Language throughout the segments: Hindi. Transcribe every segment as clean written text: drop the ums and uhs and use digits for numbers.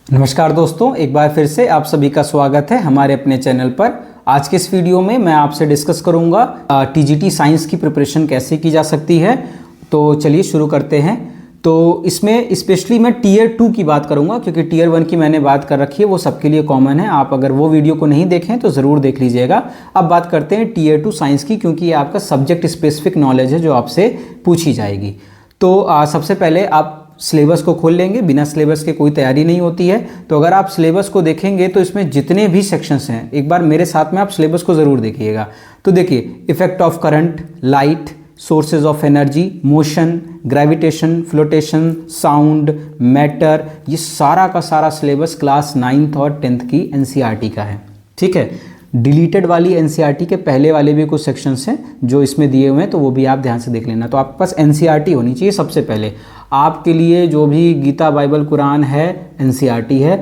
नमस्कार दोस्तों, एक बार फिर से आप सभी का स्वागत है हमारे अपने चैनल पर। आज के इस वीडियो में मैं आपसे डिस्कस करूंगा टीजीटी साइंस की प्रिपरेशन कैसे की जा सकती है। तो चलिए शुरू करते हैं। तो इसमें स्पेशली मैं टीयर 2 की बात करूंगा, क्योंकि टीयर 1 की मैंने बात कर रखी है, वो सबके लिए कॉमन है। आप अगर वो वीडियो को नहीं देखें तो ज़रूर देख लीजिएगा। अब बात करते हैं टीयर 2 साइंस की, क्योंकि ये आपका सब्जेक्ट स्पेसिफिक नॉलेज है जो आपसे पूछी जाएगी। तो सबसे पहले आप सिलेबस को खोल लेंगे। बिना सिलेबस के कोई तैयारी नहीं होती है। तो अगर आप सिलेबस को देखेंगे तो इसमें जितने भी सेक्शंस हैं, एक बार मेरे साथ में आप सिलेबस को ज़रूर देखिएगा। तो देखिए, effect of current, light, sources of energy, motion, gravitation, flotation, sound, matter, ये सारा का सारा सिलेबस क्लास 9th और 10th की एनसीईआरटी का है। ठीक है, डिलीटेड वाली एनसीईआरटी के पहले वाले भी कुछ सेक्शंस हैं जो इसमें दिए हुए हैं, तो वो भी आप ध्यान से देख लेना। तो आपके पास एनसीईआरटी होनी चाहिए सबसे पहले। आपके लिए जो भी गीता, बाइबल, कुरान है, एनसीईआरटी है।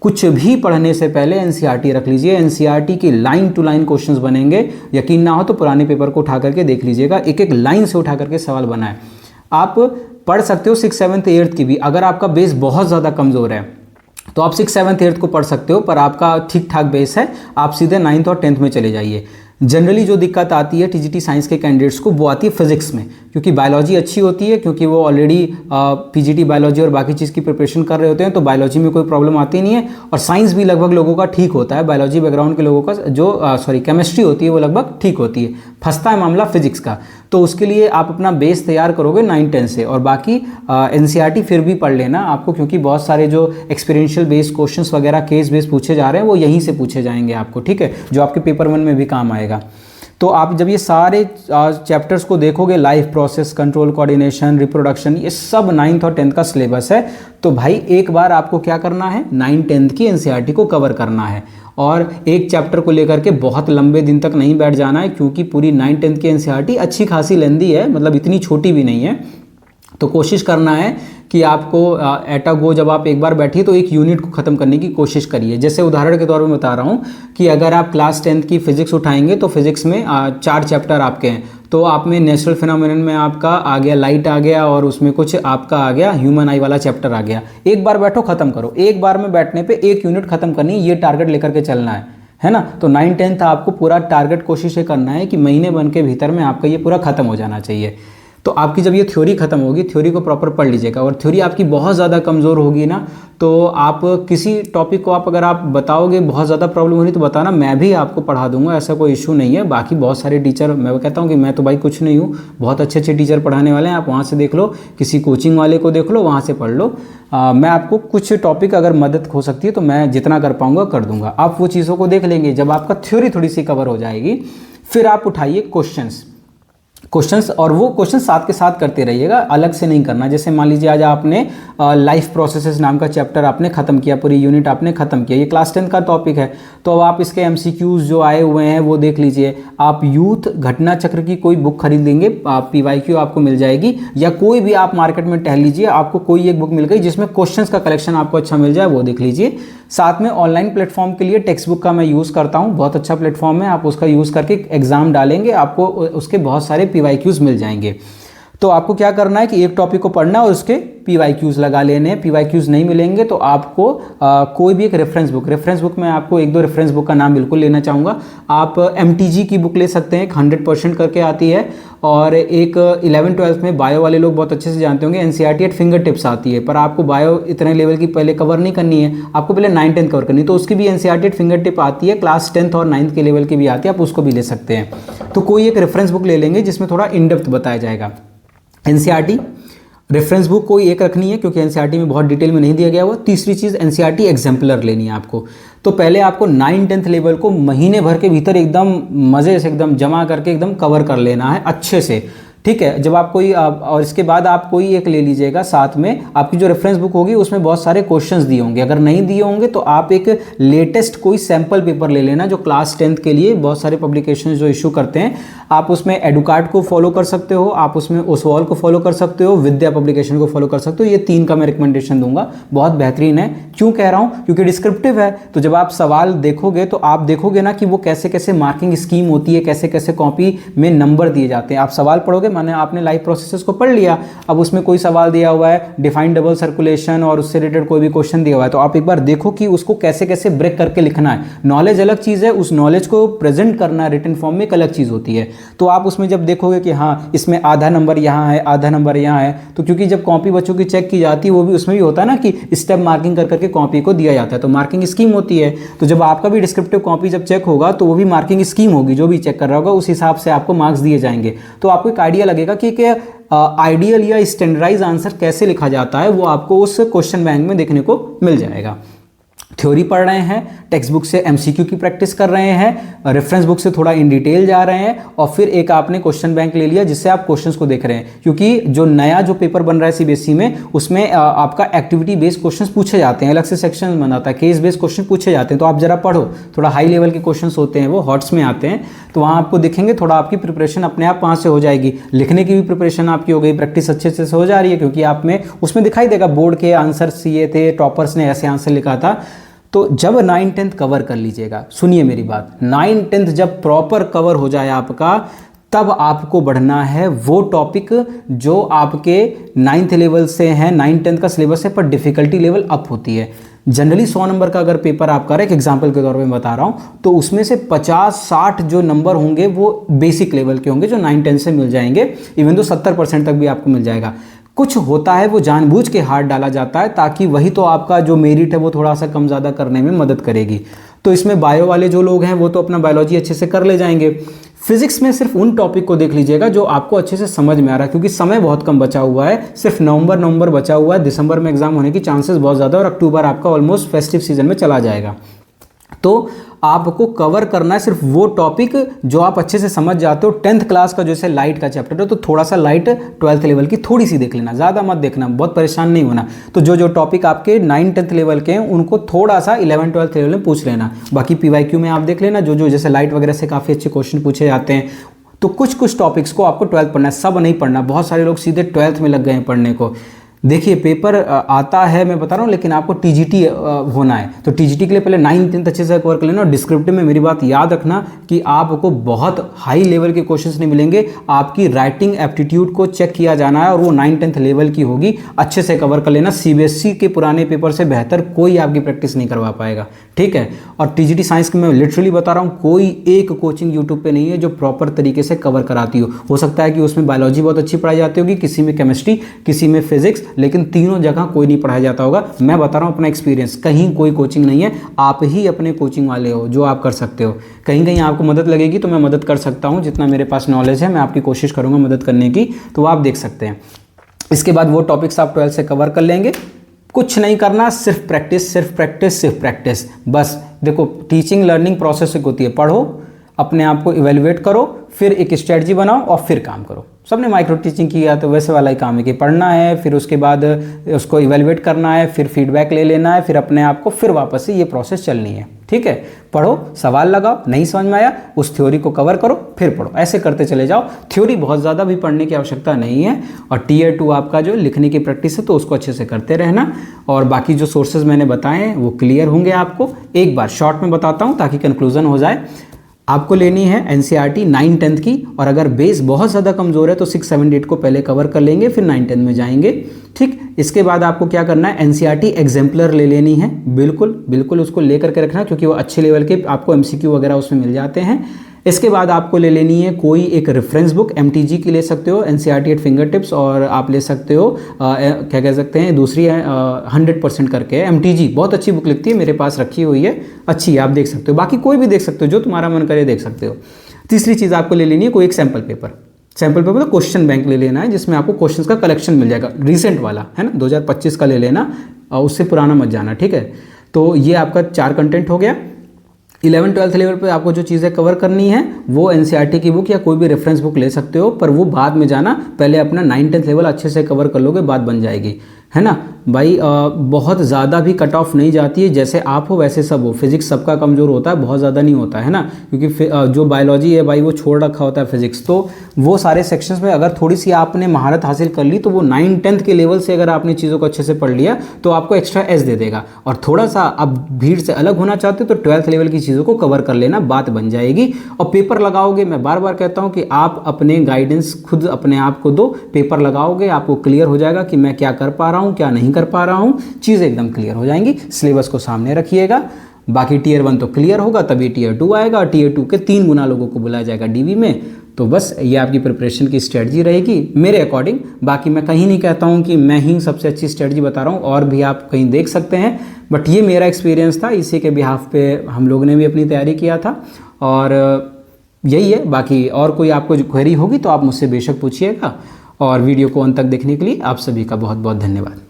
कुछ भी पढ़ने से पहले एनसीईआरटी रख लीजिए। एनसीईआरटी की लाइन टू लाइन क्वेश्चंस बनेंगे। यकीन ना हो तो पुराने पेपर को उठा करके देख लीजिएगा, एक एक लाइन से उठा करके सवाल बना है। आप पढ़ सकते हो 6th, 7th, 8th की भी। अगर आपका बेस बहुत ज़्यादा कमज़ोर है तो आप 6th, 7th, 8th को पढ़ सकते हो, पर आपका ठीक ठाक बेस है, आप सीधे 9th और 10th में चले जाइए। जनरली जो दिक्कत आती है टीजीटी साइंस के कैंडिडेट्स को, वो आती है फिजिक्स में, क्योंकि बायोलॉजी अच्छी होती है, क्योंकि वो ऑलरेडी पीजीटी बायोलॉजी और बाकी चीज़ की प्रिपरेशन कर रहे होते हैं, तो बायोलॉजी में कोई प्रॉब्लम आती नहीं है। और साइंस भी लगभग लोगों का ठीक होता है। बायोलॉजी बैकग्राउंड के लोगों का जो केमिस्ट्री होती है वो लगभग ठीक होती है। फंसता है मामला फिजिक्स का। तो उसके लिए आप अपना बेस तैयार करोगे 9, 10 से, और बाकी एनसीईआरटी फिर भी पढ़ लेना आपको, क्योंकि बहुत सारे जो एक्सपीरियंशियल बेस्ड क्वेश्चंस वगैरह, केस बेस्ड पूछे जा रहे हैं, वो यहीं से पूछे जाएंगे आपको। ठीक है, जो आपके पेपर 1 में भी काम आएगा। तो आप जब ये सारे चैप्टर्स को देखोगे, life process, control, coordination, reproduction, ये सब 9th और 10th का सिलेबस है। तो भाई एक बार आपको क्या करना है, 9, 10th की एनसीईआरटी को कवर करना है। और एक चैप्टर को लेकर के बहुत लंबे दिन तक नहीं बैठ जाना है, क्योंकि पूरी 9, 10th की एनसीईआरटी अच्छी खासी लेंदी है, मतलब इतनी छोटी भी नहीं है। तो कोशिश करना है कि आपको एट अ गो जब आप एक बार बैठिए तो एक यूनिट को ख़त्म करने की कोशिश करिए। जैसे उदाहरण के तौर पर बता रहा हूँ कि अगर आप क्लास 10th की फिजिक्स उठाएंगे तो फिजिक्स में 4 चैप्टर आपके हैं। तो आप में नेचुरल फिनोमेनन में आपका आ गया लाइट आ गया, और उसमें कुछ आपका आ गया ह्यूमन आई वाला चैप्टर आ गया। एक बार बैठो, ख़त्म करो। एक बार में बैठने पर एक यूनिट ख़त्म करनी है, ये टारगेट लेकर के चलना है ना। तो 9, 10th आपको पूरा टारगेट कोशिश ये करना है कि महीने भर के भीतर में आपका ये पूरा ख़त्म हो जाना चाहिए। तो आपकी जब ये थ्योरी खत्म होगी, थ्योरी को प्रॉपर पढ़ लीजिएगा। और थ्योरी आपकी बहुत ज़्यादा कमज़ोर होगी ना, तो आप किसी टॉपिक को अगर आप बताओगे बहुत ज़्यादा प्रॉब्लम हो रही तो बताना, मैं भी आपको पढ़ा दूंगा, ऐसा कोई इशू नहीं है। बाकी बहुत सारे टीचर, मैं कहता हूँ कि मैं तो भाई कुछ नहीं हूँ, बहुत अच्छे अच्छे टीचर पढ़ाने वाले हैं। आप वहाँ से देख लो, किसी कोचिंग वाले को देख लो, वहाँ से पढ़ लो। मैं आपको कुछ टॉपिक अगर मदद हो सकती है तो मैं जितना कर पाऊँगा कर दूँगा। आप वो चीज़ों को देख लेंगे। जब आपका थ्योरी थोड़ी सी कवर हो जाएगी, फिर आप उठाइए क्वेश्चंस, और वो क्वेश्चन साथ के साथ करते रहिएगा, अलग से नहीं करना। जैसे मान लीजिए आज आपने लाइफ प्रोसेसेस नाम का चैप्टर आपने खत्म किया, पूरी यूनिट आपने खत्म किया, ये क्लास 10 का टॉपिक है। तो अब आप इसके एमसीक्यूज जो आए हुए हैं वो देख लीजिए। आप यूथ घटना चक्र की कोई बुक खरीदेंगे, पीवाईक्यू आपको मिल जाएगी, या कोई भी आप मार्केट में टहल लीजिए, आपको कोई एक बुक मिल गई जिसमें क्वेश्चंस का कलेक्शन आपको अच्छा मिल जाए, वो देख लीजिए। साथ में ऑनलाइन प्लेटफॉर्म के लिए टेक्स्ट बुक का मैं यूज़ करता हूँ, बहुत अच्छा प्लेटफॉर्म है। आप उसका यूज़ करके एग्जाम डालेंगे, आपको उसके बहुत सारे पीवाईक्यूज मिल जाएंगे। तो आपको क्या करना है कि एक टॉपिक को पढ़ना और उसके पीवाईक्यूज लगा लेने हैं। पीवाईक्यूज नहीं मिलेंगे तो आपको कोई भी एक रेफरेंस बुक में आपको 1-2 रेफरेंस बुक का नाम बिल्कुल लेना चाहूँगा। आप एमटीजी की बुक ले सकते हैं, 100% करके आती है। और एक 11th 12th में बायो वाले लोग बहुत अच्छे से जानते होंगे, एनसीईआरटी एट फिंगर टिप्स आती है। पर आपको बायो इतने लेवल की पहले कवर नहीं करनी है, आपको पहले 9, 10 कवर करनी है। तो उसकी भी एनसीईआरटी एट फिंगर टिप आती है, क्लास 10th और 9th के लेवल की भी आती है, आप उसको भी ले सकते हैं। तो कोई एक रेफरेंस बुक ले लेंगे जिसमें थोड़ा इन डेप्थ बताया जाएगा। एनसीईआरटी रेफरेंस बुक कोई एक रखनी है, क्योंकि एनसीईआरटी में बहुत डिटेल में नहीं दिया गया हुआ। तीसरी चीज़, एनसीईआरटी एग्जाम्पलर लेनी है आपको। तो पहले आपको 9, 10th लेवल को महीने भर के भीतर एकदम मज़े से एकदम जमा करके एकदम कवर कर लेना है अच्छे से। ठीक है, जब आप कोई और इसके बाद आप कोई एक ले लीजिएगा साथ में। आपकी जो रेफरेंस बुक होगी उसमें बहुत सारे क्वेश्चंस दिए होंगे, अगर नहीं दिए होंगे तो आप एक लेटेस्ट कोई सैम्पल पेपर ले लेना, जो क्लास 10th के लिए बहुत सारे पब्लिकेशन जो इशू करते हैं। आप उसमें एडुकार्ड को फॉलो कर सकते हो, आप उसमें ओसवाल को फॉलो कर सकते हो, विद्या पब्लिकेशन को फॉलो कर सकते हो। ये 3 का मैं रिकमेंडेशन दूंगा, बहुत बेहतरीन है। क्यों कह रहा हूँ, क्योंकि डिस्क्रिप्टिव है। तो जब आप सवाल देखोगे तो आप देखोगे ना कि वो कैसे कैसे मार्किंग स्कीम होती है, कैसे कैसे कॉपी में नंबर दिए जाते हैं। आप सवाल पढ़ोगे, माने आपने लाइव प्रोसेसेस को पढ़ लिया, अब उसमें कोई सवाल दिया हुआ है डिफाइन डबल सर्कुलेशन और उससे रिलेटेड कोई भी क्वेश्चन दिया हुआ है, तो आप एक बार देखो कि उसको कैसे कैसे ब्रेक करके लिखना है। नॉलेज अलग चीज़ है, उस नॉलेज को प्रेजेंट करना रिटन फॉर्म में एक अलग चीज़ होती है। तो आप उसमें जब देखोगे कि हाँ इसमें आधा नंबर यहाँ है, आधा नंबर यहाँ है, तो क्योंकि जब कॉपी बच्चों की चेक की जाती है वो भी उसमें भी होता है ना कि स्टेप मार्किंग कर करके कॉपी को दिया जाता है, तो मार्किंग स्कीम होती है। तो जब आपका भी डिस्क्रिप्टिव कॉपी जब चेक होगा तो वो भी मार्किंग स्कीम होगी, जो भी चेक कर रहा होगा उस हिसाब से आपको मार्क्स दिए जाएंगे। तो आपको एक आइडिया लगेगा कि आइडियल या स्टैंडर्डाइज आंसर कैसे लिखा जाता है, वो आपको उस क्वेश्चन बैंक में देखने को मिल जाएगा। थ्योरी पढ़ रहे हैं, टेक्स्ट बुक से एमसीक्यू की प्रैक्टिस कर रहे हैं, रेफरेंस बुक से थोड़ा इन डिटेल जा रहे हैं, और फिर एक आपने क्वेश्चन बैंक ले लिया जिससे आप क्वेश्चंस को देख रहे हैं। क्योंकि जो नया जो पेपर बन रहा है सीबीएसई में, उसमें आपका एक्टिविटी बेस्ड क्वेश्चंस पूछे जाते हैं, अलग से सेक्शन बनाता है, केस बेस्ड क्वेश्चन पूछे जाते हैं। तो आप जरा पढ़ो, थोड़ा हाई लेवल के क्वेश्चन होते हैं, वो हॉट्स में आते हैं, तो वहाँ आपको दिखेंगे, थोड़ा आपकी प्रिपरेशन अपने आप वहाँ से हो जाएगी। लिखने की भी प्रिपरेशन आपकी हो गई, प्रैक्टिस अच्छे से हो जा रही है, क्योंकि आप में उसमें दिखाई देगा बोर्ड के आंसर ये थे, टॉपर्स ने ऐसे आंसर लिखा था। तो जब 9th-10th कवर कर लीजिएगा, सुनिए मेरी बात, 9th-10th जब प्रॉपर कवर हो जाए आपका, तब आपको बढ़ना है वो टॉपिक जो आपके 9th लेवल से हैं, 9th-10th का सिलेबस है, पर डिफिकल्टी लेवल अप होती है। जनरली 100 नंबर का अगर पेपर आप कर रहे हैं, एक एग्जाम्पल के तौर पे बता रहा हूँ, तो उसमें से 50-60 जो नंबर होंगे वो बेसिक लेवल के होंगे, जो 9-10 से मिल जाएंगे, इवन तो 70% तक भी आपको मिल जाएगा। कुछ होता है वो जानबूझ के हाथ डाला जाता है, ताकि वही तो आपका जो मेरिट है वो थोड़ा सा कम ज़्यादा करने में मदद करेगी। तो इसमें बायो वाले जो लोग हैं वो तो अपना बायोलॉजी अच्छे से कर ले जाएंगे। फिजिक्स में सिर्फ उन टॉपिक को देख लीजिएगा जो आपको अच्छे से समझ में आ रहा है, क्योंकि समय बहुत कम बचा हुआ है, सिर्फ नवंबर बचा हुआ है, दिसंबर में एग्जाम होने की चांसेस बहुत ज़्यादा, और अक्टूबर आपका ऑलमोस्ट फेस्टिव सीजन में चला जाएगा। तो आपको कवर करना है सिर्फ वो टॉपिक जो आप अच्छे से समझ जाते हो। 10th क्लास का जैसे लाइट का चैप्टर है, तो थोड़ा सा लाइट 12th लेवल की थोड़ी सी देख लेना, ज़्यादा मत देखना, बहुत परेशान नहीं होना। तो जो टॉपिक आपके 9th-10th लेवल के हैं उनको थोड़ा सा 11th-12th लेवल में पूछ लेना। बाकी PYQ में आप देख लेना, जो जैसे लाइट वगैरह से काफ़ी अच्छे क्वेश्चन पूछे जाते हैं। तो कुछ टॉपिक्स को आपको 12th पढ़ना है, सब नहीं पढ़ना। बहुत सारे लोग सीधे 12th में लग गए हैं पढ़ने को। देखिए पेपर आता है, मैं बता रहा हूँ, लेकिन आपको टीजीटी होना है, तो टीजीटी के लिए पहले 9th-10th अच्छे से कवर कर लेना। और डिस्क्रिप्टिव में मेरी बात याद रखना कि आपको बहुत हाई लेवल के क्वेश्चंस नहीं मिलेंगे, आपकी राइटिंग एप्टीट्यूड को चेक किया जाना है, और वो 9th-10th लेवल की होगी, अच्छे से कवर कर लेना। सीबीएसई के पुराने पेपर से बेहतर कोई आपकी प्रैक्टिस नहीं करवा पाएगा, ठीक है। और टीजीटी साइंस की मैं लिटरली बता रहा हूँ, कोई एक कोचिंग यूट्यूब पे नहीं है जो प्रॉपर तरीके से कवर कराती हो सकता है कि उसमें बायोलॉजी बहुत अच्छी पढ़ाई जाती होगी, किसी में केमिस्ट्री, किसी में फिजिक्स, लेकिन तीनों जगह कोई नहीं पढ़ाया जाता होगा। मैं बता रहा हूँ अपना एक्सपीरियंस, कहीं कोई कोचिंग नहीं है, आप ही अपने कोचिंग वाले हो जो आप कर सकते हो। कहीं कहीं आपको मदद लगेगी तो मैं मदद कर सकता हूँ, जितना मेरे पास नॉलेज है मैं आपकी कोशिश करूँगा मदद करने की, तो आप देख सकते हैं। इसके बाद वो टॉपिक्स आप 12th से कवर कर लेंगे। कुछ नहीं करना, सिर्फ प्रैक्टिस, सिर्फ प्रैक्टिस, सिर्फ प्रैक्टिस, बस। देखो टीचिंग लर्निंग प्रोसेस एक होती है, पढ़ो, अपने आप को इवेलुएट करो, फिर एक स्ट्रेटजी बनाओ और फिर काम करो। सबने माइक्रो टीचिंग किया तो वैसे वाला ही काम है कि पढ़ना है, फिर उसके बाद उसको इवेलुएट करना है, फिर फीडबैक ले लेना है, फिर अपने आप को फिर वापस से ये प्रोसेस चलनी है, ठीक है। पढ़ो, सवाल लगाओ, नहीं समझ में आया उस थ्योरी को कवर करो, फिर पढ़ो, ऐसे करते चले जाओ। थ्योरी बहुत ज़्यादा भी पढ़ने की आवश्यकता नहीं है, और Tier 2 आपका जो लिखने की प्रैक्टिस है तो उसको अच्छे से करते रहना, और बाकी जो सोर्सेज मैंने बताए हैं वो क्लियर होंगे आपको। एक बार शॉर्ट में बताता हूँ ताकि कंक्लूजन हो जाए। आपको लेनी है NCERT 9th-10th की, और अगर बेस बहुत ज़्यादा कमज़ोर है तो 6, 7, 8 को पहले कवर कर लेंगे, फिर 9th-10th में जाएंगे, ठीक। इसके बाद आपको क्या करना है, NCERT एग्जाम्पलर ले लेनी है, बिल्कुल उसको लेकर के रखना, क्योंकि वो अच्छे लेवल के आपको MCQ वगैरह उसमें मिल जाते हैं। इसके बाद आपको ले लेनी है कोई एक रेफरेंस बुक, MTG की ले सकते हो, NCERT एट फिंगर टिप्स, और आप ले सकते हो क्या कह सकते हैं, दूसरी है 100% करके MTG, बहुत अच्छी बुक लिखती है, मेरे पास रखी हुई है, अच्छी है, आप देख सकते हो। बाकी कोई भी देख सकते हो, जो तुम्हारा मन करे देख सकते हो। तीसरी चीज़ आपको ले लेनी है कोई एक सैम्पल पेपर तो क्वेश्चन बैंक ले लेना है, जिसमें आपको क्वेश्चंस का कलेक्शन मिल जाएगा, रिसेंट वाला है ना, 2025 का ले लेना, उससे पुराना मत जाना, ठीक है। तो ये आपका 4 कंटेंट हो गया। 11th-12th लेवल पे आपको जो चीज़ें कवर करनी है वो NCERT की बुक या कोई भी रेफरेंस बुक ले सकते हो, पर वो बाद में जाना, पहले अपना 9th-10th लेवल अच्छे से कवर कर लोगे, बात बन जाएगी, है ना भाई। बहुत ज़्यादा भी कट ऑफ नहीं जाती है, जैसे आप हो वैसे सब हो। फिजिक्स सबका कमज़ोर होता है, बहुत ज़्यादा नहीं होता है ना, क्योंकि जो बायोलॉजी है भाई वो छोड़ रखा होता है फिजिक्स। तो वो सारे सेक्शंस में अगर थोड़ी सी आपने महारत हासिल कर ली तो वो 9-10 के लेवल से अगर आपने चीज़ों को अच्छे से पढ़ लिया तो आपको एक्स्ट्रा एस दे देगा। और थोड़ा सा अब भीड़ से अलग होना चाहते हो तो 12th लेवल की चीज़ों को कवर कर लेना, बात बन जाएगी। और पेपर लगाओगे, मैं बार बार कहता हूँ कि आप अपने गाइडेंस खुद अपने आप को दो, पेपर लगाओगे आपको क्लियर हो जाएगा कि मैं क्या कर पा रहा हूँ क्या नहीं कर पा रहा हूँ, चीज़ें एकदम क्लियर हो जाएंगी। सिलेबस को सामने रखिएगा, बाकी टियर 1 तो क्लियर होगा तभी टियर 2 आएगा, और टियर 2 के 3 गुना लोगों को बुलाया जाएगा डीवी में। तो बस ये आपकी प्रिपरेशन की स्ट्रेटजी रहेगी मेरे अकॉर्डिंग। बाकी मैं कहीं नहीं कहता हूँ कि मैं ही सबसे अच्छी स्ट्रेटजी बता रहा हूँ, और भी आप कहीं देख सकते हैं, बट ये मेरा एक्सपीरियंस था, इसी के बिहाफ पे हम लोगों ने भी अपनी तैयारी किया था। और यही है, बाकी और कोई आपको क्वेरी होगी तो आप मुझसे बेशक पूछिएगा। और वीडियो को अंत तक देखने के लिए आप सभी का बहुत बहुत धन्यवाद।